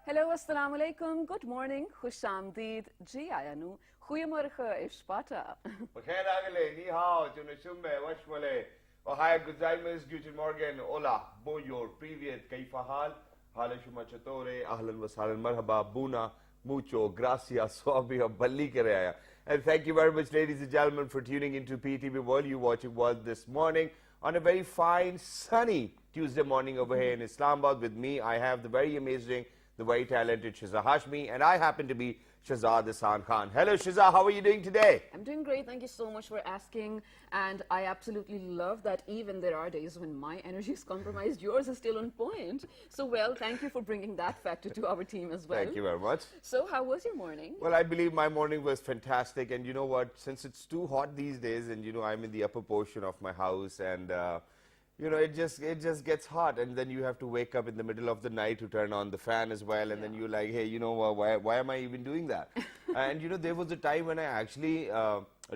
Hello, assalamu alaikum, good morning, khush amdeed, ji ayanu, goeiemorgen, is Sparta. Bakhair agale, ni hao, tunashumbe, washwale, ohaya gozaimasu, guten morgen, hola, bonjour, privyet, kaifa hal, halashuma chatore, ahlan wa sahlan, marhaba, buna, mucho, gracias, swabia, balli ke rahe. And thank you very much, ladies and gentlemen, for tuning into PTV World. You watching World this morning on a very fine, sunny Tuesday morning over here in Islamabad. With me, I have the very amazing, the very talented Shiza Hashmi, and I happen to be Shahzad Hasan Khan. Hello Shiza, how are you doing today? I'm doing great, thank you so much for asking, and I absolutely love that even there are days when my energy is compromised, yours is still on point. So well, thank you for bringing that factor to our team as well. Thank you very much. So how was your morning? Well, I believe my morning was fantastic, and you know what, since it's too hot these days, and you know I'm in the upper portion of my house, and you know, it just gets hot, and then you have to wake up in the middle of the night to turn on the fan as well, and then you're like, hey, you know, why am I even doing that? And you know, there was a time when I actually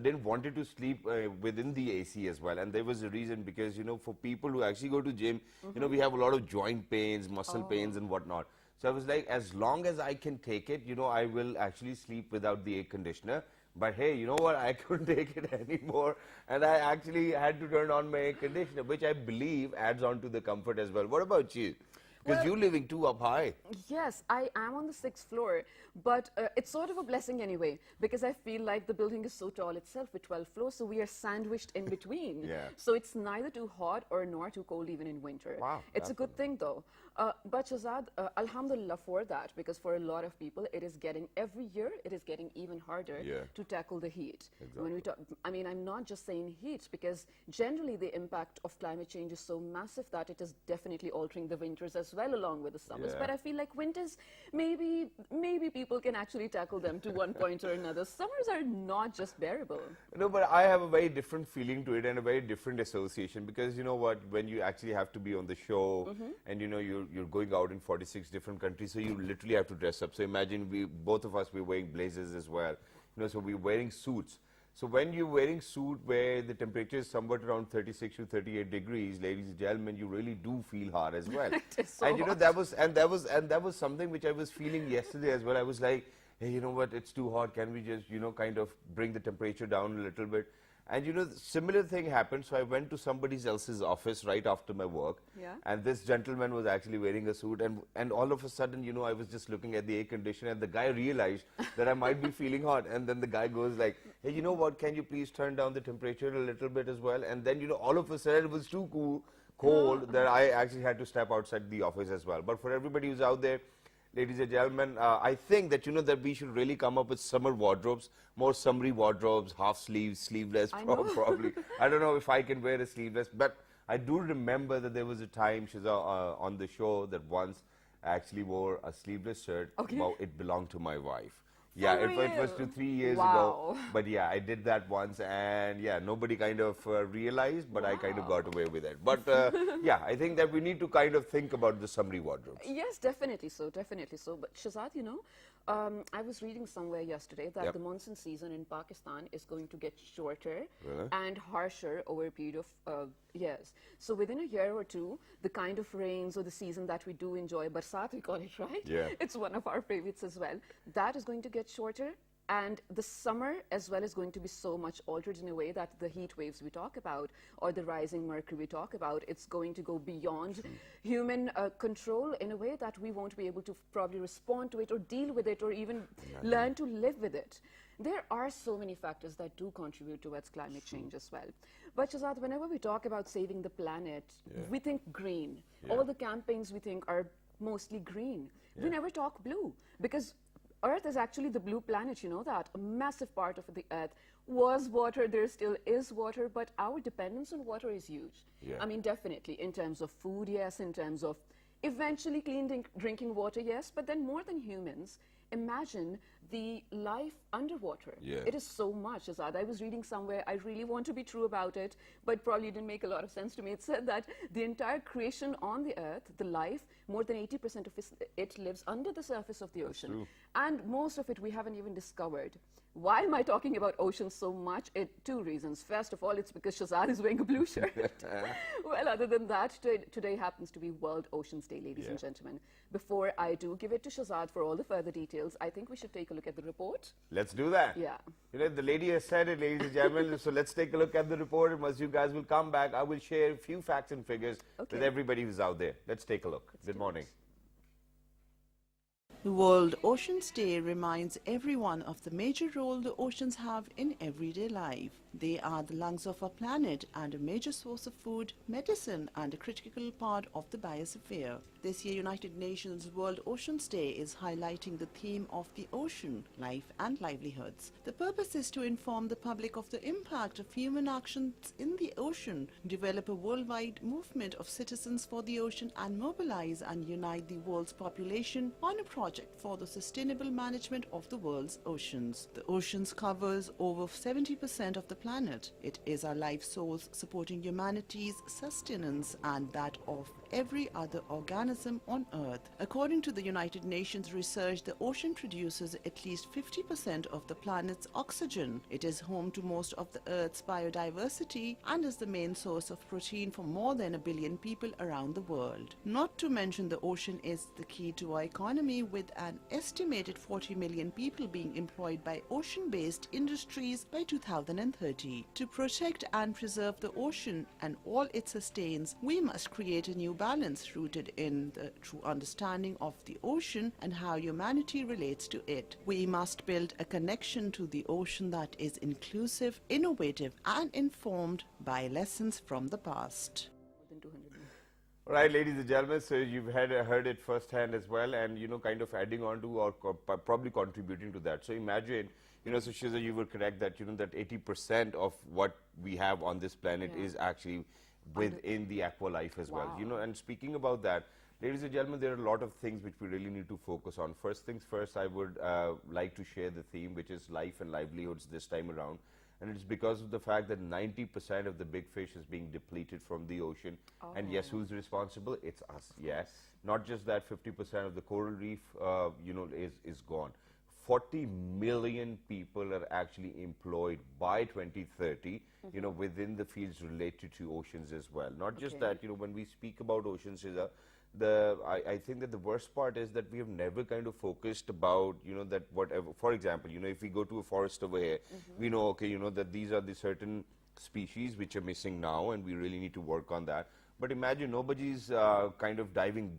didn't wanted to sleep within the AC as well, and there was a reason, because you know, for people who actually go to gym, you know, we have a lot of joint pains, muscle pains and whatnot. So I was like, as long as I can take it, you know, I will actually sleep without the air conditioner. But hey, you know what, I couldn't take it anymore, and I actually had to turn on my air conditioner, which I believe adds on to the comfort as well. What about you? Because you're living too up high. Yes, I am on the 6th floor, but it's sort of a blessing anyway, because I feel like the building is so tall itself with 12 floors, so we are sandwiched in between. Yeah. So it's neither too hot or nor too cold even in winter. Wow. It's a good thing though. But Shahzad, alhamdulillah for that, because for a lot of people, it is getting, every year, it is getting even harder to tackle the heat. Exactly. When we talk, I mean, I'm not just saying heat, because generally the impact of climate change is so massive that it is definitely altering the winters as well along with the summers. But I feel like winters, maybe people can actually tackle them to one point or another. Summers are not just bearable. No, but I have a very different feeling to it and a very different association, because you know what, when you actually have to be on the show and you know you're going out in 46 different countries, so you literally have to dress up. So imagine both of us, we're wearing blazers as well, you know, so we're wearing suits. So when you're wearing suit where the temperature is somewhat around 36 to 38 degrees, ladies and gentlemen, you really do feel hot as well. It is so and you know, hot. that was something which I was feeling yesterday as well. I was like, hey, you know what, it's too hot. Can we just, you know, kind of bring the temperature down a little bit? And you know, similar thing happened. So I went to somebody else's office right after my work. Yeah. And this gentleman was actually wearing a suit. And all of a sudden, you know, I was just looking at the air conditioner, and the guy realized that I might be feeling hot. And then the guy goes like, hey, you know what, can you please turn down the temperature a little bit as well? And then, you know, all of a sudden it was too cold that I actually had to step outside the office as well. But for everybody who's out there, ladies and gentlemen, I think that, you know, that we should really come up with summer wardrobes, more summery wardrobes, half sleeves, sleeveless, probably. I don't know if I can wear a sleeveless, but I do remember that there was a time, Shiza, on the show that once I actually wore a sleeveless shirt. Well, it belonged to my wife. Yeah, it was 3 years ago. But yeah, I did that once, and yeah, nobody kind of realized, but I kind of got away with it. But yeah, I think that we need to kind of think about the summery wardrobes. Yes, definitely so, definitely so. But Shahzad, you know, I was reading somewhere yesterday that the monsoon season in Pakistan is going to get shorter and harsher over a period of years. So within a year or two, the kind of rains or the season that we do enjoy, Barsat we call it, right? Yeah. It's one of our favorites as well. That is going to get shorter. And the summer as well is going to be so much altered in a way that the heat waves we talk about or the rising mercury we talk about, it's going to go beyond human control in a way that we won't be able to probably respond to it or deal with it or even learn to live with it. There are so many factors that do contribute towards climate change as well. But Shahzad, whenever we talk about saving the planet, we think green. All the campaigns we think are mostly green. We never talk blue, because Earth is actually the blue planet, you know that. A massive part of the Earth was water, there still is water, but our dependence on water is huge. I mean, definitely, in terms of food, yes, in terms of eventually clean drinking water, yes, but then more than humans, imagine the life underwater. Yeah. It is so much, Azad. I was reading somewhere, I really want to be true about it, but probably didn't make a lot of sense to me. It said that the entire creation on the earth, the life, more than 80% of it lives under the surface of the ocean. true. And most of it we haven't even discovered. Why am I talking about oceans so much? Two reasons. First of all, it's because Shahzad is wearing a blue shirt. Well, other than that, today happens to be World Oceans Day, ladies and gentlemen. Before I do give it to Shahzad for all the further details, I think we should take a look at the report. Let's do that. Yeah. You know, the lady has said it, ladies and gentlemen. So let's take a look at the report. And once you guys will come back, I will share a few facts and figures with everybody who's out there. Let's take a look. Good morning. The World Oceans Day reminds everyone of the major role the oceans have in everyday life. They are the lungs of our planet and a major source of food, medicine, and a critical part of the biosphere. This year, United Nations World Oceans Day is highlighting the theme of the ocean, life and livelihoods. The purpose is to inform the public of the impact of human actions in the ocean, develop a worldwide movement of citizens for the ocean, and mobilize and unite the world's population on a project for the sustainable management of the world's oceans. The oceans covers over 70% of the planet. It is our life source supporting humanity's sustenance and that of every other organism on Earth. According to the United Nations research, the ocean produces at least 50% of the planet's oxygen. It is home to most of the Earth's biodiversity and is the main source of protein for more than 1 billion people around the world. Not to mention, the ocean is the key to our economy, with an estimated 40 million people being employed by ocean-based industries by 2030. To protect and preserve the ocean and all it sustains, we must create a new balance rooted in the true understanding of the ocean and how humanity relates to it. We must build a connection to the ocean that is inclusive, innovative, and informed by lessons from the past. More than 200 million. All right, ladies and gentlemen, so you've heard it firsthand as well, and, you know, kind of adding on to or probably contributing to that. So imagine, you know, so Shiza, you were correct that, you know, that 80% of what we have on this planet is actually within the aqua life as well. You know, and speaking about that, ladies and gentlemen, there are a lot of things which we really need to focus on. First things first, I would like to share the theme, which is life and livelihoods this time around. And it's because of the fact that 90% of the big fish is being depleted from the ocean. And yes, who's responsible? It's us. Yes. Not just that, 50% of the coral reef, you know, is gone. 40 million people are actually employed by 2030, you know, within the fields related to oceans as well. Not just that, you know, when we speak about oceans, I think that the worst part is that we have never kind of focused about, you know, that whatever, for example, you know, if we go to a forest over here, we know, okay, you know, that these are the certain species which are missing now, and we really need to work on that. But imagine nobody's kind of diving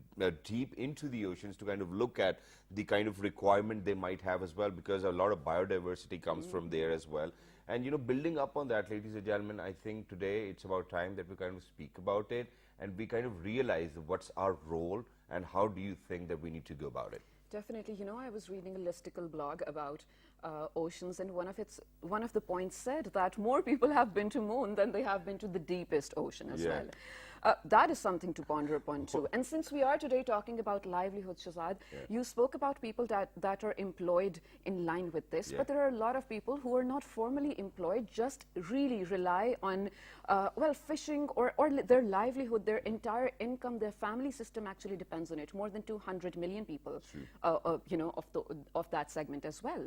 deep into the oceans to kind of look at the kind of requirement they might have as well, because a lot of biodiversity comes from there as well. And, you know, building up on that, ladies and gentlemen, I think today it's about time that we kind of speak about it and we kind of realize what's our role and how do you think that we need to go about it. Definitely. You know, I was reading a listicle blog about oceans, and one of the points said that more people have been to moon than they have been to the deepest ocean as well. That is something to ponder upon too. And since we are today talking about livelihoods, Shahzad, you spoke about people that are employed in line with this, but there are a lot of people who are not formally employed, just really rely on, well, fishing or their livelihood, their entire income, their family system actually depends on it. More than 200 million people, you know, of that segment as well.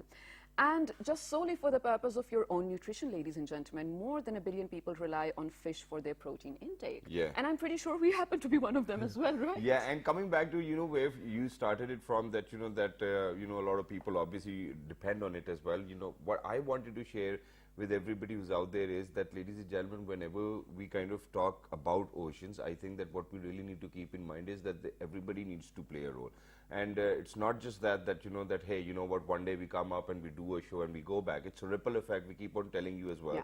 And just solely for the purpose of your own nutrition, ladies and gentlemen, more than 1 billion people rely on fish for their protein intake. And I'm pretty sure we happen to be one of them as well, right? Yeah, and coming back to, you know, where you started it from, that, you know, that, you know, a lot of people obviously depend on it as well. You know, what I wanted to share with everybody who's out there is that, ladies and gentlemen, whenever we kind of talk about oceans, I think that what we really need to keep in mind is that everybody needs to play a role. And it's not just that, you know, that, hey, you know what, one day we come up and we do a show and we go back. It's a ripple effect. We keep on telling you as well.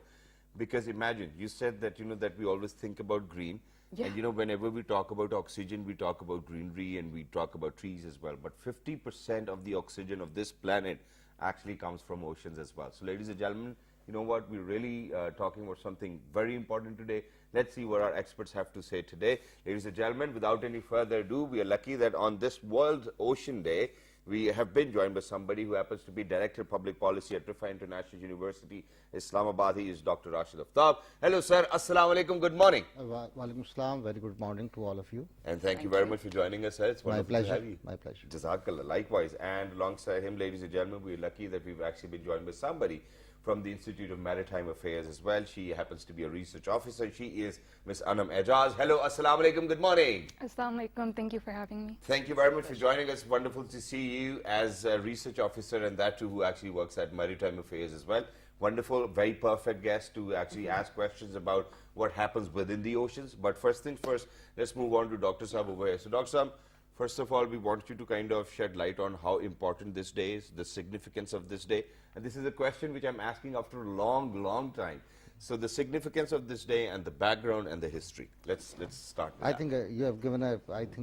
Because imagine, you said that, you know, that we always think about green. And, you know, whenever we talk about oxygen, we talk about greenery and we talk about trees as well. But 50% of the oxygen of this planet actually comes from oceans as well. So, ladies and gentlemen, you know what, we're really talking about something very important today. Let's see what our experts have to say today. Ladies and gentlemen, without any further ado, we are lucky that on this World Ocean Day, We have been joined by somebody who happens to be Director of Public Policy at Rifa International University, Islamabad. He is Dr. Rashid Aftab. Hello, sir. Assalamu alaikum. Good morning. Walaikum Assalam. Very good morning to all of you. And thank you very much for joining us, sir. It's My wonderful to pleasure. have you. My pleasure. Jazakallah. Likewise. And alongside him, ladies and gentlemen, we're lucky that we've actually been joined by somebody from the Institute of Maritime Affairs as well. She happens to be a research officer. She is Ms. Anam Ejaz. Hello, assalamu alaikum. Good morning. Assalamu alaikum. Thank you for having me. Thank you very much for joining us. Wonderful to see you as a research officer, and that too who actually works at Maritime Affairs as well. Wonderful, very perfect guest to actually ask questions about what happens within the oceans. But first things first, let's move on to Dr. Saab over here. So Dr. Saab, first of all, we want you to kind of shed light on how important this day is, the significance of this day. And this is a question which I'm asking after a long, long time. So the significance of this day and the background and the history. Let's start with I that. think you have given a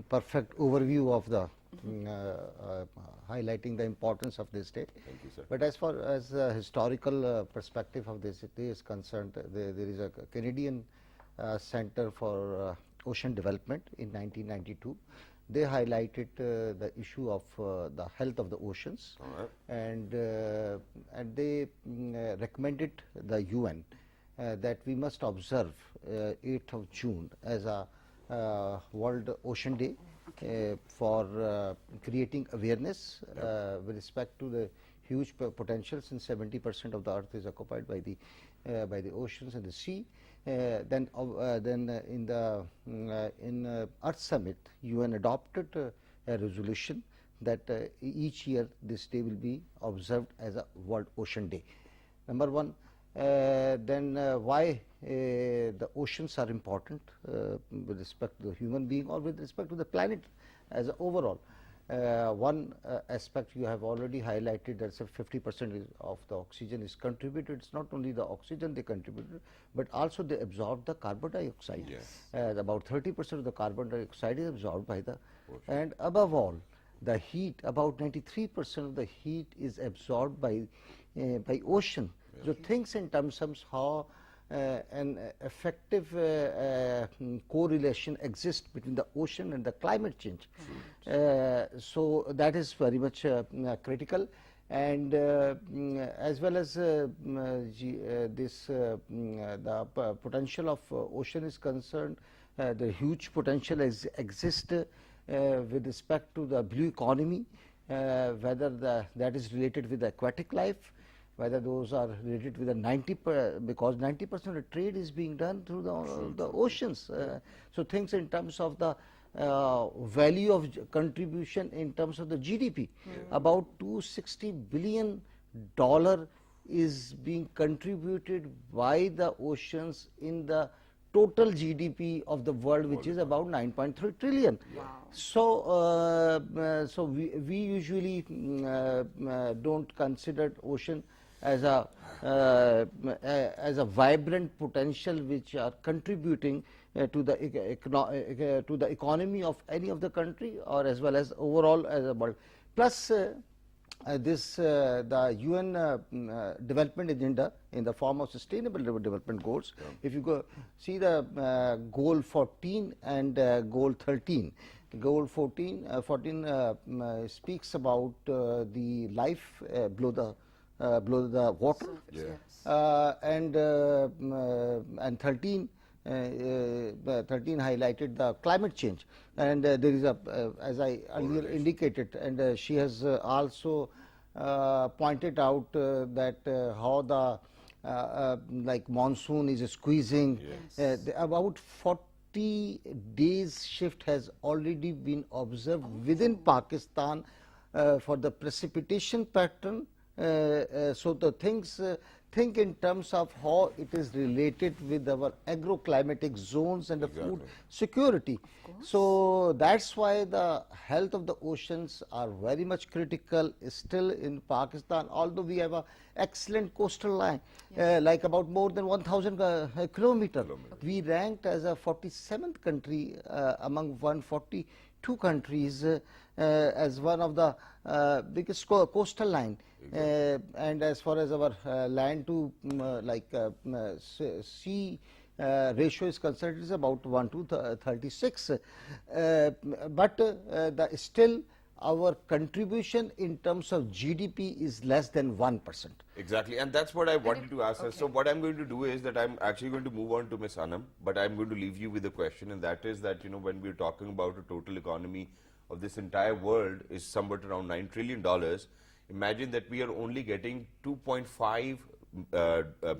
perfect overview of the highlighting the importance of this day. Thank you, sir. But as far as the historical perspective of this day is concerned, there is a Canadian Center for Ocean Development in 1992. They highlighted the issue of the health of the oceans, and they recommended the UN that we must observe 8th of June as a World Ocean Day for creating awareness with respect to the huge potential, since 70% of the earth is occupied by the oceans and the sea. Then in the Earth Summit, UN adopted a resolution that each year this day will be observed as a World Ocean Day. Number one, then why the oceans are important with respect to the human being or with respect to the planet as a overall. One aspect you have already highlighted, that 50% of the oxygen is contributed. It's not only the oxygen they contributed, but also they absorb the carbon dioxide. Yes. About 30% of the carbon dioxide is absorbed by the ocean. And above all, the heat, about 93% of the heat is absorbed by ocean. Yes. So things in terms of how an effective correlation exists between the ocean and the climate change. So that is very much critical, and as well as the potential of ocean is concerned, the huge potential exists with respect to the blue economy, whether that is related with aquatic life, whether those are related with the because 90% of the trade is being done through the oceans. So things in terms of the value of contribution in terms of the GDP, about $260 billion is being contributed by the oceans in the total GDP of the world, which is about 9.3 trillion. Wow. So, so we usually don't consider ocean as a vibrant potential which are contributing to the economy of any of the country, or as well as overall as a world. Plus the UN development agenda in the form of sustainable development goals. If you go see the goal 14 and goal 13. Goal 14 speaks about the life below the water, and 13 highlighted the climate change, and there is as I earlier indicated, and she has also pointed out that how the like monsoon is squeezing. About 40 days shift has already been observed within Pakistan for the precipitation pattern. So the things think in terms of how it is related with our agroclimatic zones and the food security. So that's why the health of the oceans are very much critical still in Pakistan, although we have an excellent coastal line, like about more than 1,000 kilometers. We ranked as a 47th country among 142 countries as one of the biggest coastal line. And as far as our land to sea ratio is concerned, it is about 1 to 36. But still our contribution in terms of GDP is less than 1%. Exactly, and that's what I wanted to ask her. So what I'm going to do is that I'm actually going to move on to Ms. Anam, but I'm going to leave you with a question, and that is that, you know, when we're talking about a total economy of this entire world is somewhat around $9 trillion, imagine that we are only getting $2.5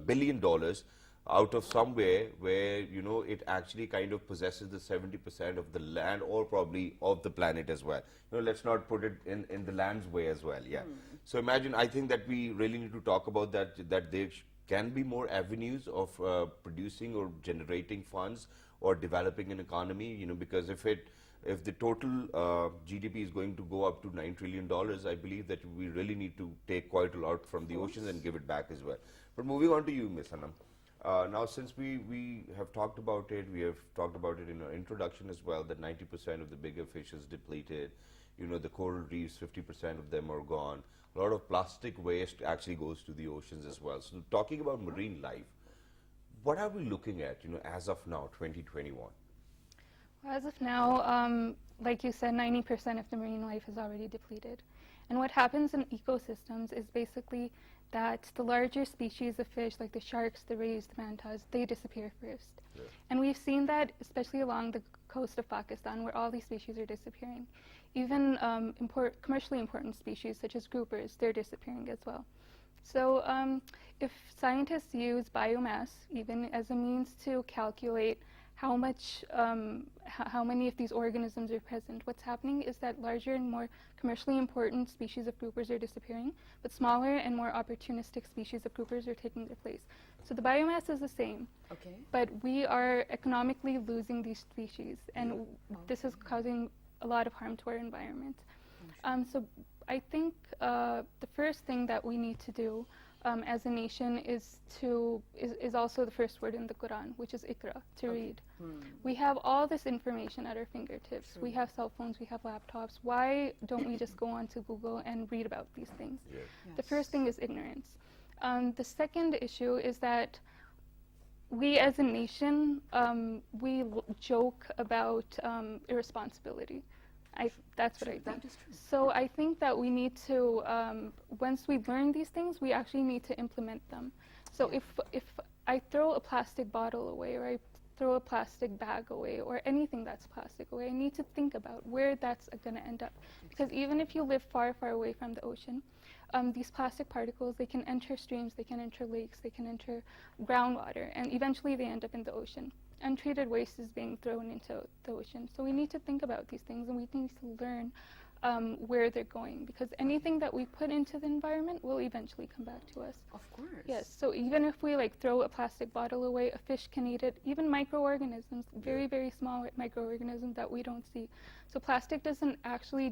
billion out of somewhere where, you know, it actually kind of possesses the 70% of the land or probably of the planet as well. You know, let's not put it in the land's way as well, yeah. So imagine, I think that we really need to talk about that there can be more avenues of producing or generating funds or developing an economy, you know, because if the total GDP is going to go up to $9 trillion, I believe that we really need to take quite a lot from the oceans and give it back as well. But moving on to you, Ms. Anam. Now, since we have talked about it, we have talked about it in our introduction as well, that 90% of the bigger fish is depleted. You know, the coral reefs, 50% of them are gone. A lot of plastic waste actually goes to the oceans as well. So talking about marine life, what are we looking at, you know, as of now, 2021? Well, as of now, like you said, 90% of the marine life is already depleted. And what happens in ecosystems is basically that the larger species of fish, like the sharks, the rays, the mantas, they disappear first. Yeah. And we've seen that especially along the coast of Pakistan, where all these species are disappearing. Even commercially important species, such as groupers, they're disappearing as well. So if scientists use biomass even as a means to calculate how many of these organisms are present, what's happening is that larger and more commercially important species of groupers are disappearing, but smaller and more opportunistic species of groupers are taking their place. So the biomass is the same, but we are economically losing these species, and this is causing a lot of harm to our environment. So I think the first thing that we need to do as a nation is also the first word in the Quran, which is Iqra, to read. We have all this information at our fingertips. We have cell phones, we have laptops. Why don't we just go onto Google and read about these things? Yes. The first thing is ignorance. The second issue is that we as a nation, we joke about irresponsibility. That's what I think. That is true. So I think that we need to, once we learn these things, we actually need to implement them. So if I throw a plastic bottle away, or I throw a plastic bag away, or anything that's plastic away, I need to think about where that's going to end up. Because even if you live far, far away from the ocean, these plastic particles, they can enter streams, they can enter lakes, they can enter groundwater, and eventually they end up in the ocean. Untreated waste is being thrown into the ocean. So we need to think about these things, and we need to learn where they're going, because anything that we put into the environment will eventually come back to us. Of course. Yes, so even if we throw a plastic bottle away, a fish can eat it, even microorganisms, very, very small microorganisms that we don't see. So plastic doesn't actually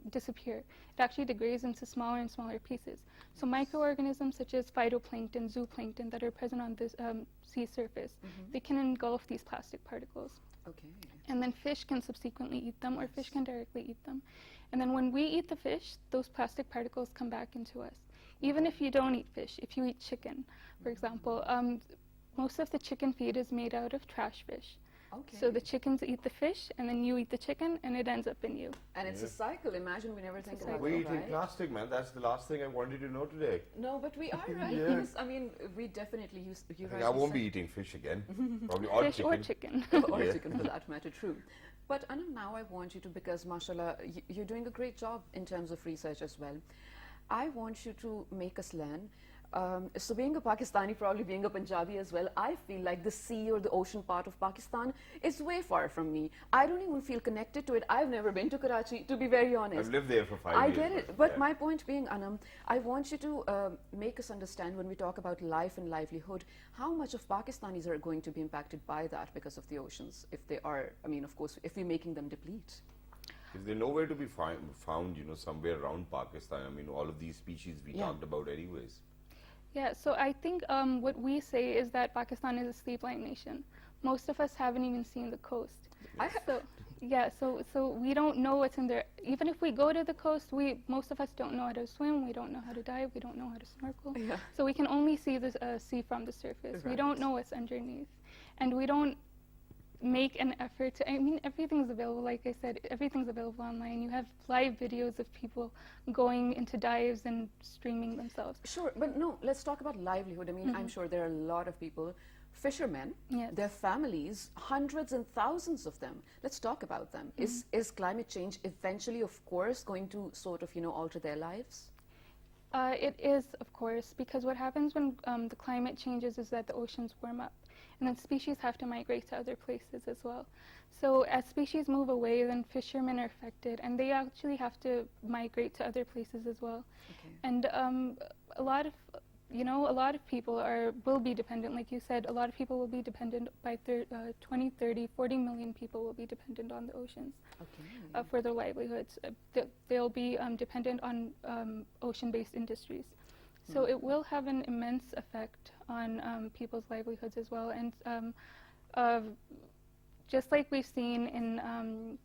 disappear. It actually degrades into smaller and smaller pieces. So microorganisms such as phytoplankton, zooplankton that are present on this sea surface, they can engulf these plastic particles. Okay. And then fish can subsequently eat them, or fish can directly eat them. And then when we eat the fish, those plastic particles come back into us. Even if you don't eat fish, if you eat chicken, for example, most of the chicken feed is made out of trash fish. Okay. So the chickens eat the fish, and then you eat the chicken, and it ends up in you. And it's a cycle. Imagine we never think about it, We're eating right? plastic, man. That's the last thing I wanted to know today. No, but we are, right? Yeah. Because, I mean, we definitely use... I won't be eating fish again. Probably or Fish chicken. or chicken. Or chicken, for that matter, true. But Anam, now I want you to, because mashallah, you're doing a great job in terms of research as well. I want you to make us learn. So being a Pakistani, probably being a Punjabi as well, I feel like the sea or the ocean part of Pakistan is way far from me. I don't even feel connected to it. I've never been to Karachi, to be very honest. I've lived there for 5 years. I get it. But my point being, Anam, I want you to make us understand when we talk about life and livelihood, how much of Pakistanis are going to be impacted by that because of the oceans, if they are, I mean, of course, if we're making them deplete. Is there nowhere to be found, you know, somewhere around Pakistan? I mean, all of these species we talked about anyways. Yeah, so I think what we say is that Pakistan is a sleep-like nation. Most of us haven't even seen the coast. So we don't know what's in there. Even if we go to the coast, most of us don't know how to swim, we don't know how to dive, we don't know how to snorkel. Yeah. So we can only see the sea from the surface. Right. We don't know what's underneath. And we don't make an effort to, I mean, everything's available, like I said, everything's available online. You have live videos of people going into dives and streaming themselves. Sure, but no, let's talk about livelihood. I mean, I'm sure there are a lot of people, fishermen, Yes. their families, hundreds and thousands of them. Let's talk about them. Is climate change eventually, of course, going to sort of, alter their lives? It is, of course, because what happens when the climate changes is that the oceans warm up, and then species have to migrate to other places as well. So as species move away, then fishermen are affected, and they actually have to migrate to other places as well. Okay. And a lot of a lot of people will be dependent, like you said, a lot of people will be dependent by 2030, 40 million people will be dependent on the oceans Okay. for their livelihoods. They'll be dependent on ocean-based industries. So it will have an immense effect on people's livelihoods as well. And just like we've seen in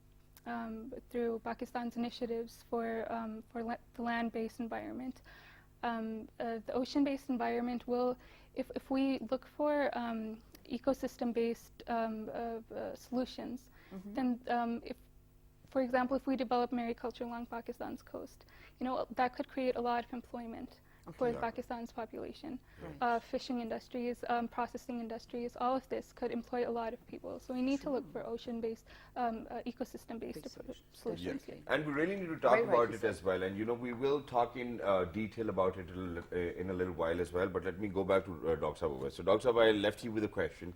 through Pakistan's initiatives for the land-based environment, the ocean-based environment will, if we look for ecosystem-based solutions, then if, for example, if we develop mariculture along Pakistan's coast, that could create a lot of employment for Pakistan's population. Fishing industries, processing industries, all of this could employ a lot of people. So we need to look for ocean-based, ecosystem-based solutions. Yeah. And we really need to talk Very about rightly it said. as well. And we will talk in detail about it in a little while as well. But let me go back to Dr. Sabawai. So, Dr. Sabawai, I left you with a question.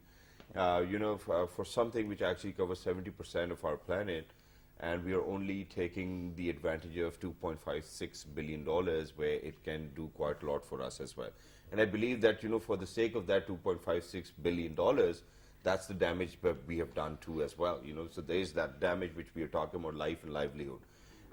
For something which actually covers 70% of our planet, and we are only taking the advantage of $2.56 billion, where it can do quite a lot for us as well. And I believe that, for the sake of that $2.56 billion, that's the damage that we have done too as well. So there is that damage which we are talking about, life and livelihood.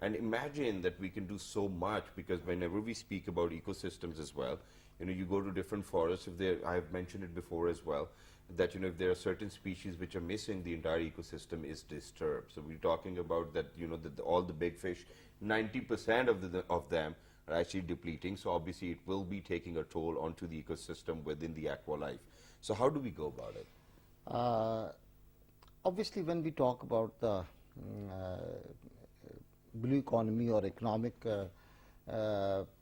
And imagine that we can do so much, because whenever we speak about ecosystems as well, you go to different forests. I have mentioned it before as well, that if there are certain species which are missing, the entire ecosystem is disturbed. So we're talking about that, that all the big fish, 90% of them are actually depleting. So obviously it will be taking a toll onto the ecosystem within the aqua life. So how do we go about it? Obviously, when we talk about the blue economy or economic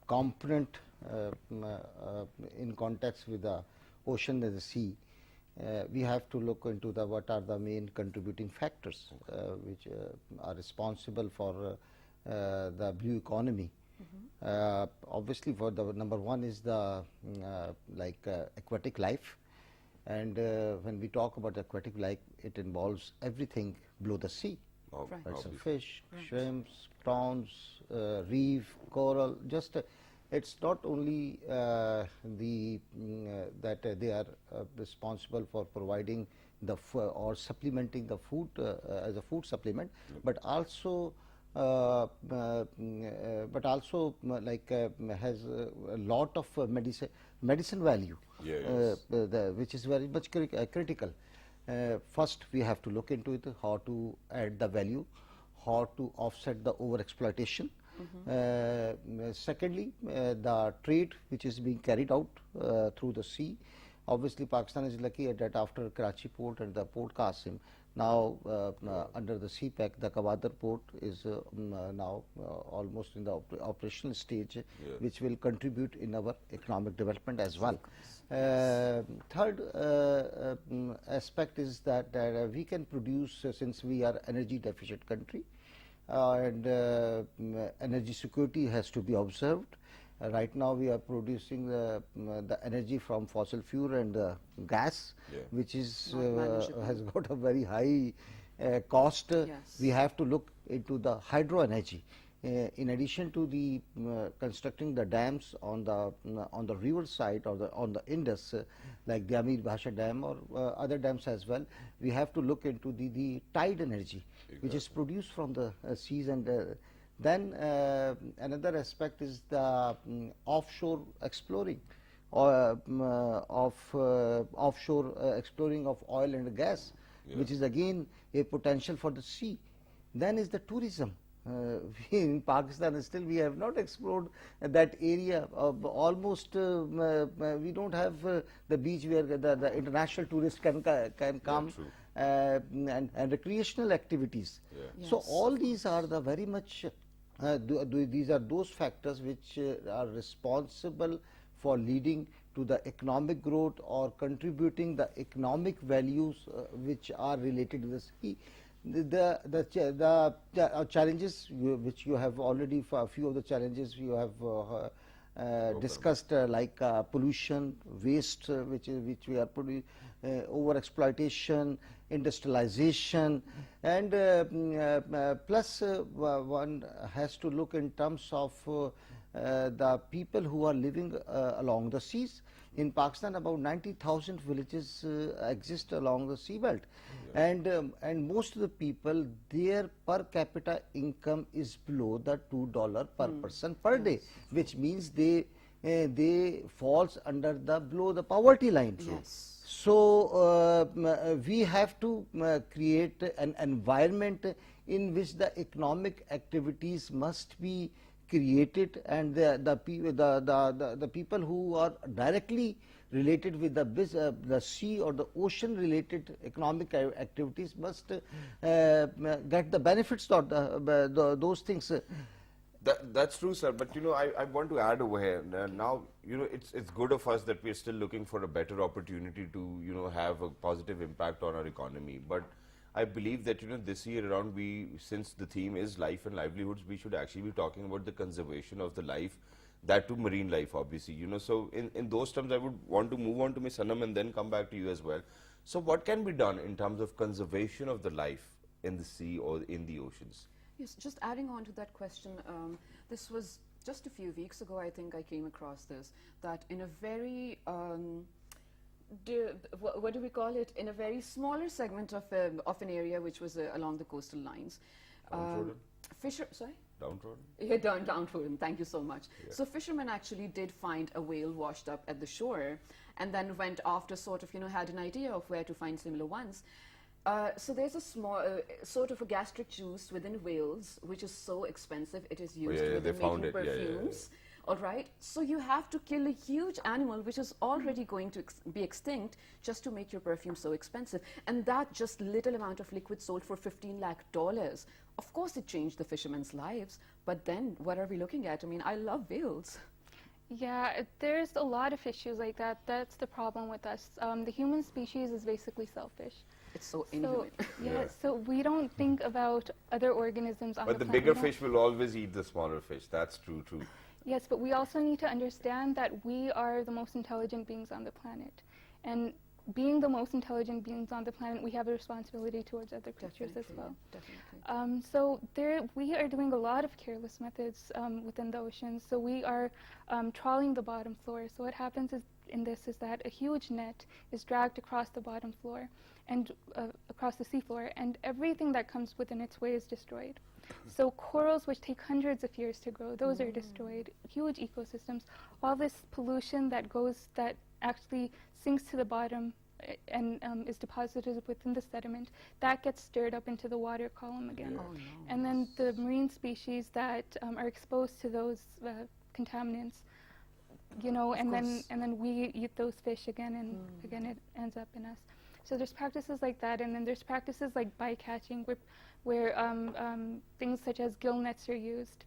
component in context with the ocean and the sea, we have to look into what are the main contributing factors which are responsible for the blue economy. Obviously, for the number one is the aquatic life, and when we talk about aquatic life, it involves everything below the sea. Birds and fish, shrimps, prawns, reef, coral. It's not only that they are responsible for providing or supplementing the food as a food supplement, but also has a lot of medicine value, which is very much critical. First, we have to look into it, how to add the value, how to offset the overexploitation. Secondly, the trade which is being carried out through the sea. Obviously, Pakistan is lucky that after Karachi port and the Port Qasim, now under the CPEC, the Kawadar port is now almost in the operational stage, which will contribute in our economic development as well. Third aspect is that we can produce, since we are energy deficient country, and energy security has to be observed. Right now we are producing the energy from fossil fuel and gas, which is has got a very high cost. We have to look into the hydro energy. In addition to the constructing the dams on the river side or on the Indus, like the Amir Bhasha Dam or other dams as well, we have to look into the tide energy, which is produced from the seas. And then another aspect is the offshore exploring of offshore exploring of oil and gas, which is again a potential for the sea. Then is the tourism. we in Pakistan still we have not explored that area of almost we don't have the beach where the international tourists can come true. and recreational activities. Yeah. So Yes, all of these are the very much these are those factors which are responsible for leading to the economic growth or contributing the economic values which are related to the sea. The challenges which you have already, for a few of the challenges you have discussed, like pollution, waste, which we are over exploitation, industrialization, and plus one has to look in terms of the people who are living along the seas. In Pakistan, about 90,000 villages exist along the seabelt, and most of the people, their per capita income is below the $2 per person per day, which means they falls under the below the poverty line. Yes. So we have to create an environment in which the economic activities must be created, and the people who are directly related with the sea or the ocean related economic activities must get the benefits of those things. That's true, sir. But I want to add over here. Now, it's good of us that we're still looking for a better opportunity to have a positive impact on our economy. But I believe that this year around, since the theme is life and livelihoods, we should actually be talking about the conservation of the life, that too marine life, obviously. So in those terms, I would want to move on to Ms. Sanam and then come back to you as well. So what can be done in terms of conservation of the life in the sea or in the oceans? Yes, just adding on to that question, this was just a few weeks ago, I think I came across this, that in a very, what do we call it, in a very smaller segment of an area which was along the coastal lines. Downtrodden? Sorry? Downtrodden? Yeah, downtrodden, thank you so much. Yeah. So fishermen actually did find a whale washed up at the shore, and then went off to sort of, had an idea of where to find similar ones. So there's a small, sort of a gastric juice within whales, which is so expensive, it is used within making perfumes. All right, so you have to kill a huge animal which is already going to be extinct just to make your perfume so expensive. And that just little amount of liquid sold for $15 lakh. Of course, it changed the fishermen's lives, but then what are we looking at? I mean, I love whales. Yeah, there's a lot of issues like that. That's the problem with us. The human species is basically selfish. It's so inhuman. So we don't think about other organisms on the planet. But the bigger fish will always eat the smaller fish. That's true. Yes, but we also need to understand that we are the most intelligent beings on the planet. And being the most intelligent beings on the planet, we have a responsibility towards other creatures as well. Definitely. So we are doing a lot of careless methods within the oceans. So we are trawling the bottom floor. So what happens is that a huge net is dragged across the bottom floor and across the seafloor, and everything that comes within its way is destroyed. So corals, which take hundreds of years to grow, those are destroyed. Huge ecosystems. All this pollution that actually sinks to the bottom and is deposited within the sediment, that gets stirred up into the water column again. Oh, no. And then the marine species that are exposed to those contaminants, and then we eat those fish again, and again it ends up in us. So there's practices like that, and then there's practices like bycatching, where things such as gill nets are used,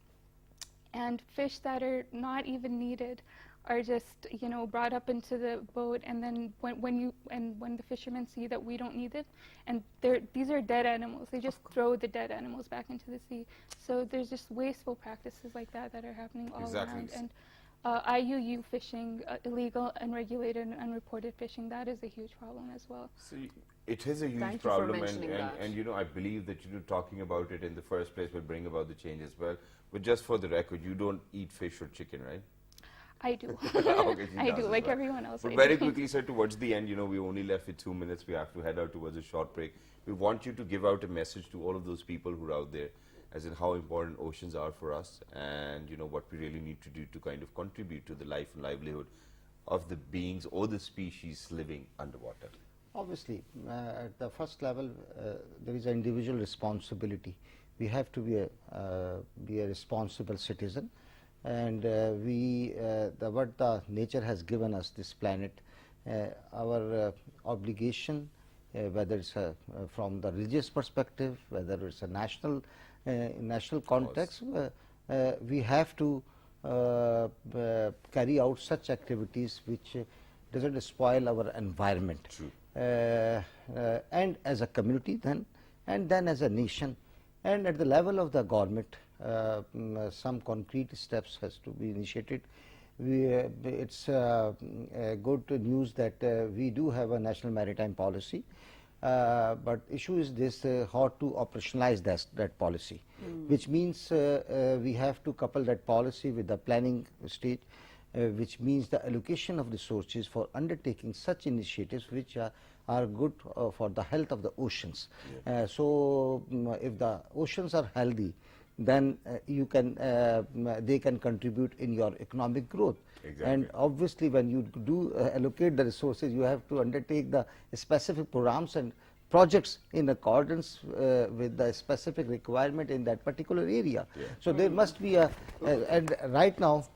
and fish that are not even needed are just brought up into the boat, and then when the fishermen see that we don't need it, and these are dead animals, they just throw the dead animals back into the sea. So there's just wasteful practices like that are happening all around. And IUU fishing, illegal, unregulated, and unreported fishing, that is a huge problem as well. See, it is a huge Thank you for problem, mentioning that. and I believe that talking about it in the first place will bring about the change as well. But just for the record, you don't eat fish or chicken, right? I do. Okay, I do, like everyone else. But very quickly, sir, towards the end, we only left with 2 minutes. We have to head out towards a short break. We want you to give out a message to all of those people who are out there, as in how important oceans are for us, and what we really need to do to kind of contribute to the life and livelihood of the beings or the species living underwater. Obviously, at the first level, there is an individual responsibility. we have to be a responsible citizen, and what the nature has given us, this planet, our obligation, whether it's from the religious perspective, whether it's a national context, we have to carry out such activities which doesn't spoil our environment. True. And as a community then, and then as a nation, and at the level of the government, some concrete steps has to be initiated. It's good news that we do have a national maritime policy, but issue is this, how to operationalize that policy, which means we have to couple that policy with the planning stage, which means the allocation of resources for undertaking such initiatives which are good for the health of the oceans. So if the oceans are healthy, then they can contribute in your economic growth. Exactly. And obviously when you do allocate the resources, you have to undertake the specific programs and projects in accordance with the specific requirement in that particular area. So there must be and right now,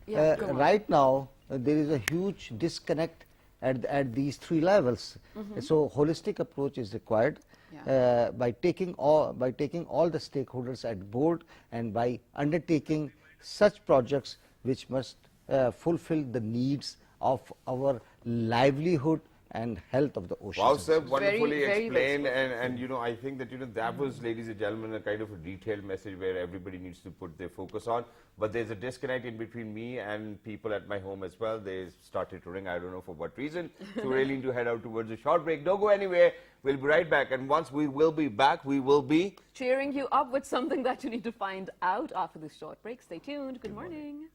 there is a huge disconnect at these three levels. So holistic approach is required. By taking all the stakeholders at board, and by undertaking such projects which must fulfill the needs of our livelihood and health of the ocean. Wow, sir, wonderfully Very, very explained, and you know, I think that, you know, that was, ladies and gentlemen, a kind of a detailed message where everybody needs to put their focus on. But there's a disconnect in between me and people at my home as well. They started to ring, I don't know for what reason. So we really need to head out towards a short break. Don't go anywhere. We'll be right back, and once we will be back, we will be cheering you up with something that you need to find out after this short break. Stay tuned. Good morning.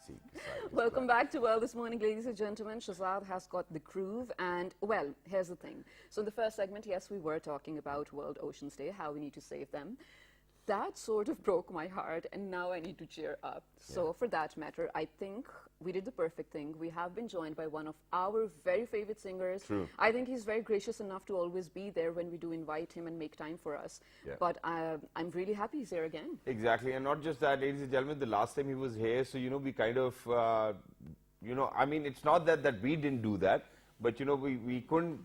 See, side is Welcome black. back to Well this morning, ladies and gentlemen. Shazad has got the groove, and well, here's the thing. So, in the first segment, yes, we were talking about World Oceans Day, how we need to save them. That sort of broke my heart, and now I need to cheer up. So, for that matter, I think we did the perfect thing. We have been joined by one of our very favorite singers. True. I think he's very gracious enough to always be there when we do invite him and make time for us. Yeah. But I'm really happy he's here again. Exactly, and not just that, ladies and gentlemen, the last time he was here, so, we kind of, I mean, it's not that we didn't do that, but, we couldn't,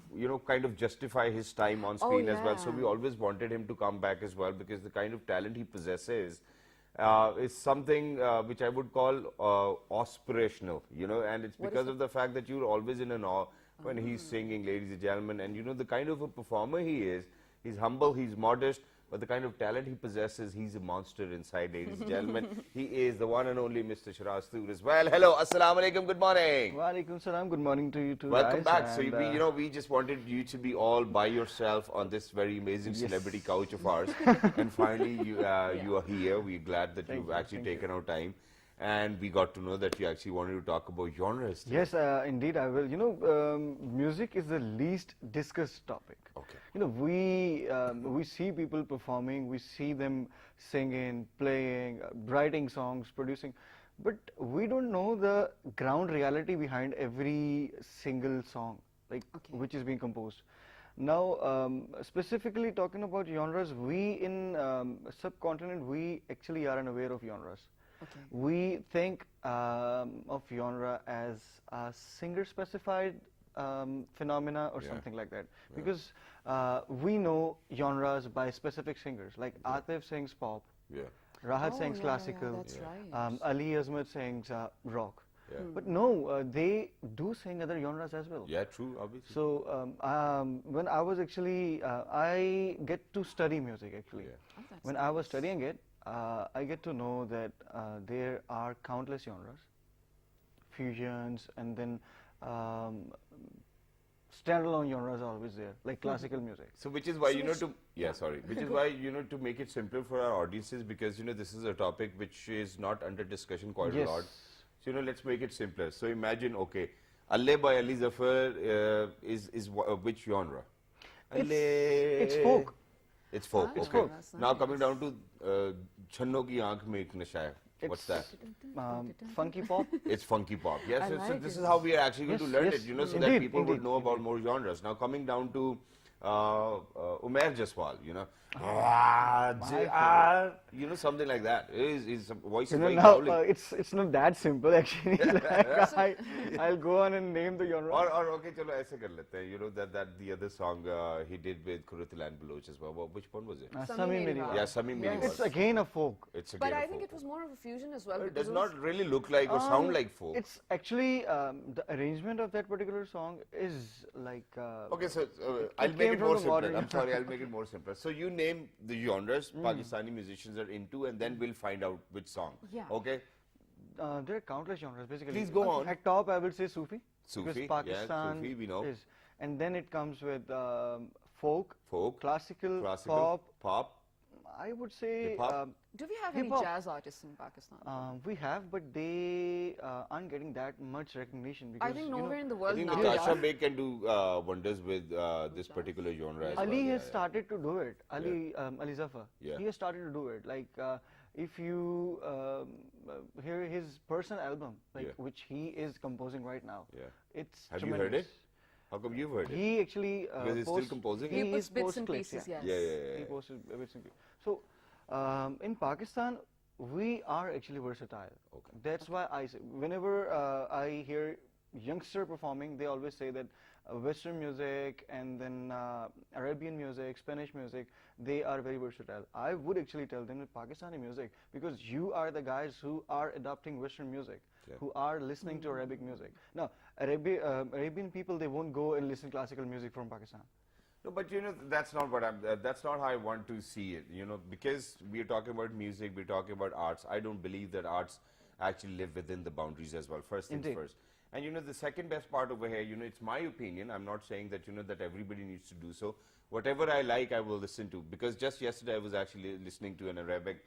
kind of justify his time on screen as well, so yeah. we always wanted him to come back as well, because the kind of talent he possesses is something which I would call aspirational, and it's because of the fact that you're always in an awe when he's singing, ladies and gentlemen, and, the kind of a performer he is, he's humble, he's modest, but the kind of talent he possesses, he's a monster inside, ladies and gentlemen. He is the one and only Mr. Shiraz Toor as well. Hello, assalamu alaikum, good morning. Walaikum salam. Good morning to you too. Welcome guys. back. So, And, we just wanted you to be all by yourself on this very amazing celebrity couch of ours. And finally, you are here. We're glad that you've actually taken our time. And we got to know that you actually wanted to talk about genres today. Yes, indeed, I will. Music is the least discussed topic. Okay. We see people performing, we see them singing, playing, writing songs, producing, but we don't know the ground reality behind every single song, like which is being composed. Now, specifically talking about genres, we in subcontinent, we actually are unaware of genres. Okay. We think of genre as a singer-specified phenomena or something like that, because we know genres by specific singers. Like Atif sings pop, Yeah. Rahat Oh, sings yeah, classical, that's right. Ali Azmat sings rock. Yeah. But no, they do sing other genres as well. Yeah, true, obviously. So when I was actually, I get to study music actually. Yeah. Oh, that's When I was studying it, I get to know that there are countless genres, fusions, and then standalone genres are always there, like classical music. So which is why, which is why, to make it simpler for our audiences, because, this is a topic which is not under discussion quite a lot. So, let's make it simpler. So imagine, okay, Allah by Ali Zafar is which genre? It's folk. It's folk, Ah, okay. folk. That's Now nice. coming down to Channo ki aankh mein ek nasha hai. What's that? Funky pop. It's funky pop. Yes, I so like this it. is how we are actually going to Yes, learn yes, it, so that indeed, people would indeed, know about more genres. Now coming down to Umair Jaswal, something like that. His voice is very Now growly. it's not that simple actually. Like, I'll go on and name the genre. Or okay, chalo aise kar lete hain. That the other song he did with Kurutilan Baloch as well. Which one was it? Sami Sami Meri Meri Baat. Baat. Yeah, Sami Meri Yes. Baat. It's again a folk. It's But again I a think folk. it was more of a fusion as well. It because does not really look like or sound like folk. It's actually the arrangement of that particular song is like. Okay, so it I'll make came it from more the simpler. modern- I'm sorry, I'll make it more simpler. So you name the genres Pakistani musicians are into, and then we'll find out which song. Yeah. Okay. There are countless genres basically. Please go on. At top, I will say Sufi. Sufi, Because Pakistan Sufi, we know. is, and then it comes with folk, Folk, classical, classical, pop. pop. I would say Hip-hop. do we have any Hip-hop. jazz artists in Pakistan? we have, but they aren't getting that much recognition because I think you know, nowhere in the I world think now. Natasha Bey can do wonders with this particular genre as well. Ali Yeah, has yeah. started to do it. Ali Zafar. Yeah. He has started to do it. Like if you hear his personal album, like Yeah. which he is composing right now, Yeah. it's Have you tremendous. heard it? How come you've heard it? He actually Because he's still posts- composing He it? puts bits posts and clips, pieces, yeah. yes. He posted bits and pieces. So in Pakistan, we are actually versatile. Okay. That's why I say, whenever I hear youngster performing, they always say that Western music and then Arabian music, Spanish music, they are very versatile. I would actually tell them that Pakistani music, because you are the guys who are adopting Western music, Yeah. who are listening to Arabic music. Now, Arabian people, they won't go and listen classical music from Pakistan. No, but that's not what that's not how I want to see it. Because we're talking about music, we're talking about arts. I don't believe that arts actually live within the boundaries as well. First things Indeed. first. And the second best part over here, it's my opinion. I'm not saying that that everybody needs to do so. Whatever I like, I will listen to. Because just yesterday I was actually listening to an Arabic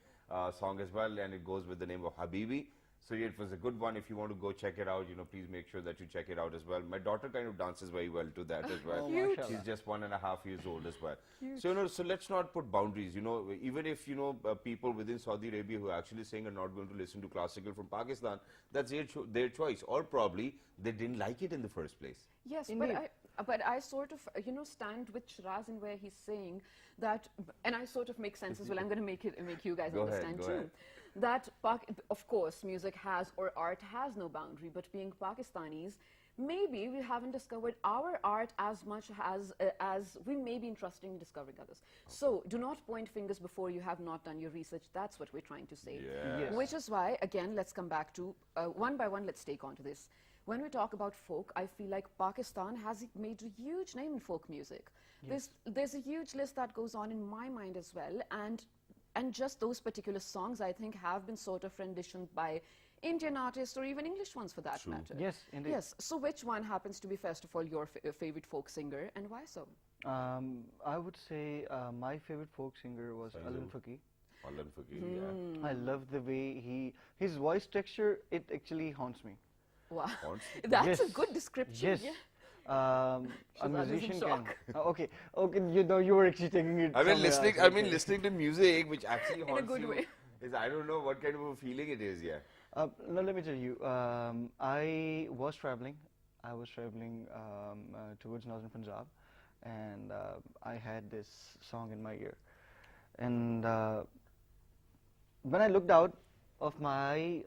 song as well, and it goes with the name of Habibi. So yeah, it was a good one. If you want to go check it out, please make sure that you check it out as well. My daughter kind of dances very well to that as well. Oh, mashallah. She's just 1.5 years old as well. So so let's not put boundaries. Even if people within Saudi Arabia who actually saying are not going to listen to classical from Pakistan, that's their choice, or probably they didn't like it in the first place. Yes, Indeed. but I sort of, stand with Shiraz in where he's saying that, and I sort of make sense as well. I'm going to make you guys Go ahead, understand go too. ahead. That, of course, music has, or art has no boundary, but being Pakistanis, maybe we haven't discovered our art as much as we may be interested in discovering others. So do not point fingers before you have not done your research. That's what we're trying to say. Yeah. Yes. Which is why, again, let's come back to, one by one, let's take on to this. When we talk about folk, I feel like Pakistan has made a huge name in folk music. There's a huge list that goes on in my mind as well, and just those particular songs, I think, have been sort of renditioned by Indian artists or even English ones for that matter. Yes, indeed. Yes. So which one happens to be, first of all, your favorite folk singer, and why so? I would say my favorite folk singer was Alan Faqih. Alan Faqih, yeah. I love the way his voice texture, it actually haunts me. Wow. Haunts That's a Yes. good description. Yes. Yeah. A Shazad is in musician can. shock. Okay, you were actually taking it. I mean, somewhere else. listening. Listening to music, which actually In a haunts good you, way. is I don't know what kind of a feeling it is. Yeah. Now let me tell you, I was traveling towards northern Punjab, and I had this song in my ear, and when I looked out of my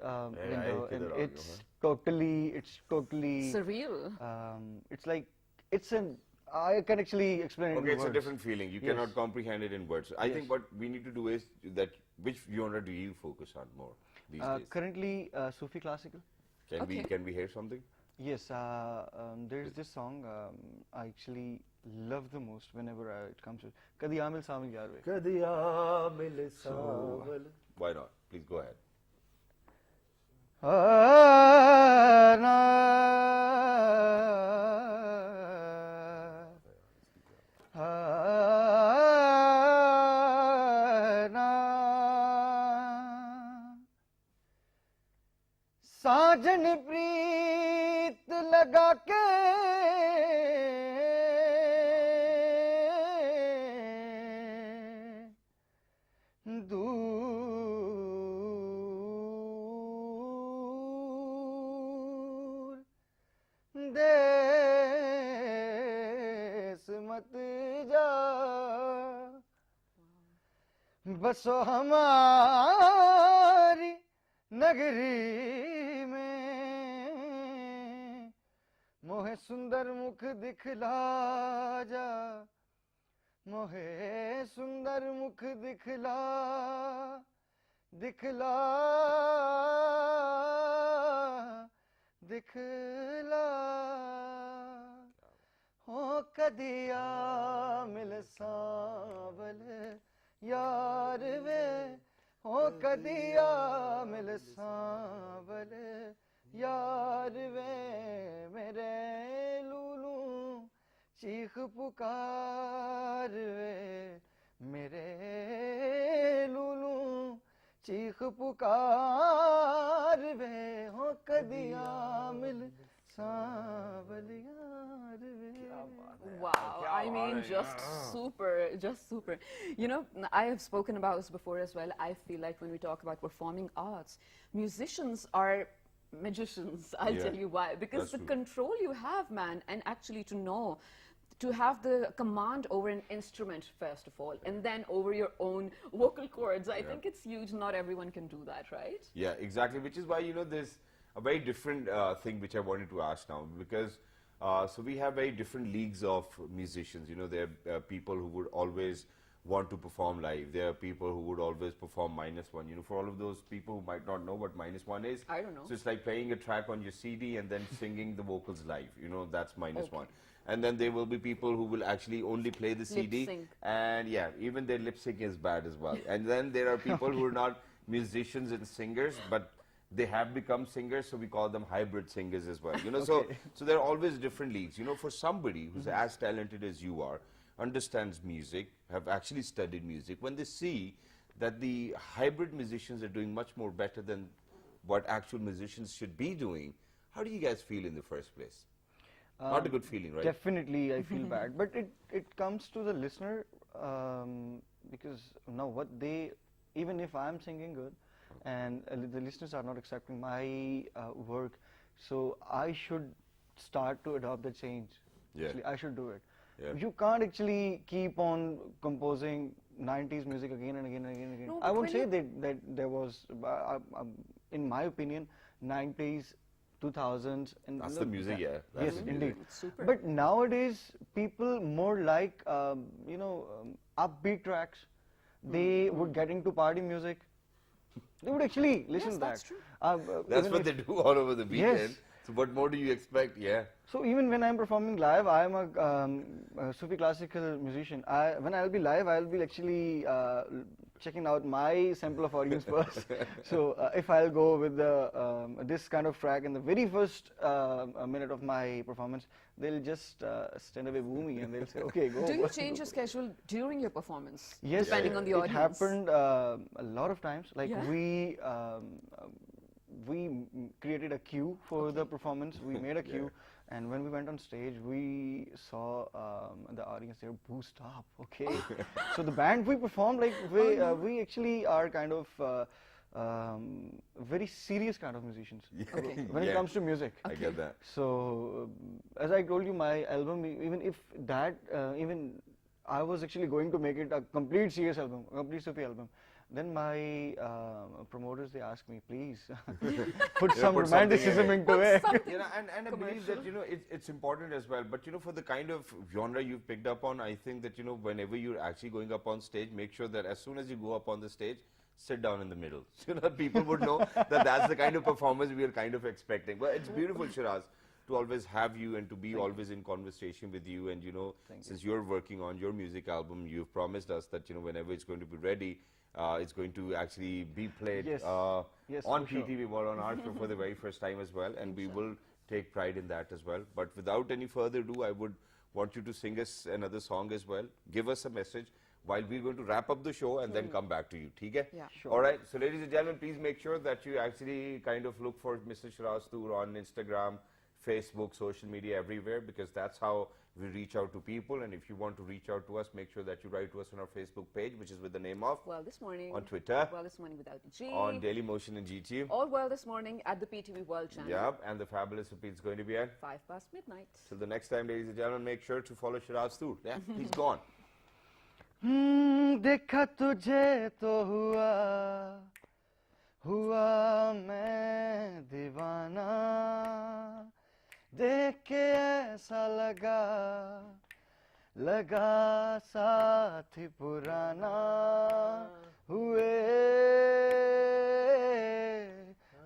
window, and it's totally, Surreal. it's like I can actually explain it Okay, in it's a words. different feeling. You Yes. cannot comprehend it in words. I think Yes. what we need to do is that which genre do you focus on more these days? Currently, Sufi classical. Okay. Can we hear something? Yes, there's this song I actually love the most whenever it comes to Kadi Aamil Saamil Yaar Ve. Why not? Please go ahead. साजन प्रीत लगा के दूर देश मत जा बसो हमारी नगरी में मोहे सुंदर मुख दिखला जा मोहे सुंदर मुख दिखला दिखला दिखला हो कदिया मिल सावल यार वे हो कदिया मिल सावल यार वे मेरे लूलू चीख पुकार वे मेरे लूलू चीख पुकार वे हो कदिया मिल सावल यार वे. Wow, I mean, just super. You know, I have spoken about this before as well. I feel like when we talk about performing arts, musicians are magicians. I'll Yeah, tell you why. Because that's the true. control you have, man, and actually to have the command over an instrument, first of all, and then over your own vocal cords, I think it's huge. Not everyone can do that, right? Yeah, exactly. Which is why, there's a very different thing which I wanted to ask now, because so we have very different leagues of musicians. There are people who would always want to perform live. There are people who would always perform -1. For all of those people who might not know what -1 is, I don't know. So it's like playing a track on your CD and then singing the vocals live. That's -1. And then there will be people who will actually only play the CD. sync. And yeah, even their lip sync is bad as well. And then there are people who are not musicians and singers, but they have become singers, so we call them hybrid singers as well. So there are always different leagues. For somebody who's as talented as you are, understands music, have actually studied music, when they see that the hybrid musicians are doing much more better than what actual musicians should be doing. How do you guys feel in the first place? Not a good feeling, right? Definitely, I feel bad, but it comes to the listener, because now what they, even if I'm singing good, and the listeners are not accepting my work, so I should start to adopt the change. Yeah. Actually, I should do it. Yeah. You can't actually keep on composing 90s music again and again and again and again. No, I but won't when say that there was, in my opinion, 90s, 2000s, and That's you the know, music, yeah. That's Yes, the music. indeed. It's super. But nowadays, people more like upbeat tracks. They would get into party music. They would actually listen Yes, to that. that's true. That's Even what if- they do all over the Yes. weekend. So what more do you expect? Yeah. So even when I'm performing live, I'm a Sufi classical musician. When I'll be live, I'll be actually checking out my sample of audience first. So if I'll go with this kind of track in the very first minute of my performance, they'll just stand away boomy and they'll say, okay, go. Do you change your schedule during your performance? Yes, Depending on the it audience? happened a lot of times. Like Yeah? we created a queue for the performance. We made a queue, and when we went on stage, we saw the audience there boo stop. Okay, so the band we performed, like we actually are kind of very serious kind of musicians when it Yeah. comes to music. I get that. So, as I told you, my album, even if that, even I was actually going to make it a complete serious album, a complete Sufi album. Then my promoters, they asked me, please, put some put something in romanticism it. into it. You know, and I believe that, you know, it's important as well. But, you know, for the kind of genre you've picked up on, I think that, you know, whenever you're actually going up on stage, make sure that as soon as you go up on the stage, sit down in the middle. So, you know, people would know that that's the kind of performance we are kind of expecting. But it's beautiful, Shiraz, to always have you and to be always in conversation with you. And, you know, since you're working on your music album, you've promised us that, you know, whenever it's going to be ready, it's going to actually be played Yes. Yes, on for sure. PTV World, on our show for the very first time as well, and we will take pride in that as well. But without any further ado, I would want you to sing us another song as well. Give us a message while we're going to wrap up the show and then come back to you. Okay? Yeah. Sure. All right. So, ladies and gentlemen, please make sure that you actually kind of look for Mr. Shiraz Tour on Instagram, Facebook, social media, everywhere, because that's how we reach out to people. And if you want to reach out to us, make sure that you write to us on our Facebook page, which is with the name of, Well, this morning. on Twitter, Well, this morning without the G. on Daily Motion and GT. All well this morning at the PTV World channel. Yep, and the fabulous repeat's going to be at. 5 past midnight. Till the next time, ladies and gentlemen, make sure to follow Shiraz Tour. Yeah, he's gone. देखा तुझे तो हुआ मैं दीवाना, देख के ऐसा लगा साथी पुराना, हुए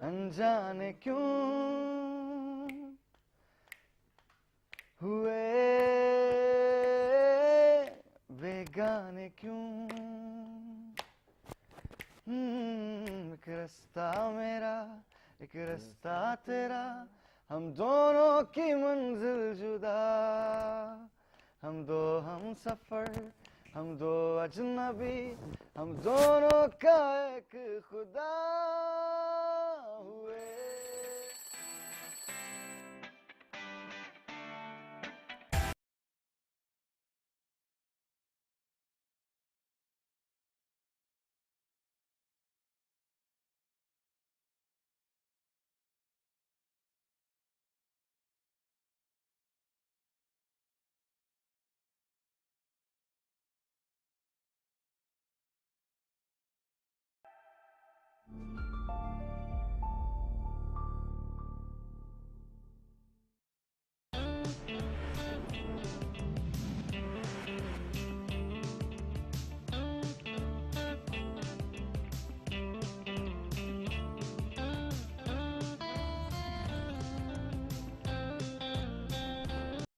अनजाने क्यों, हुए बेगाने क्यों, एक रास्ता मेरा एक रास्ता तेरा, हम दोनों की मंजिल जुदा, हम दो हम सफर, हम दो अजनबी, हम दोनों का एक खुदा.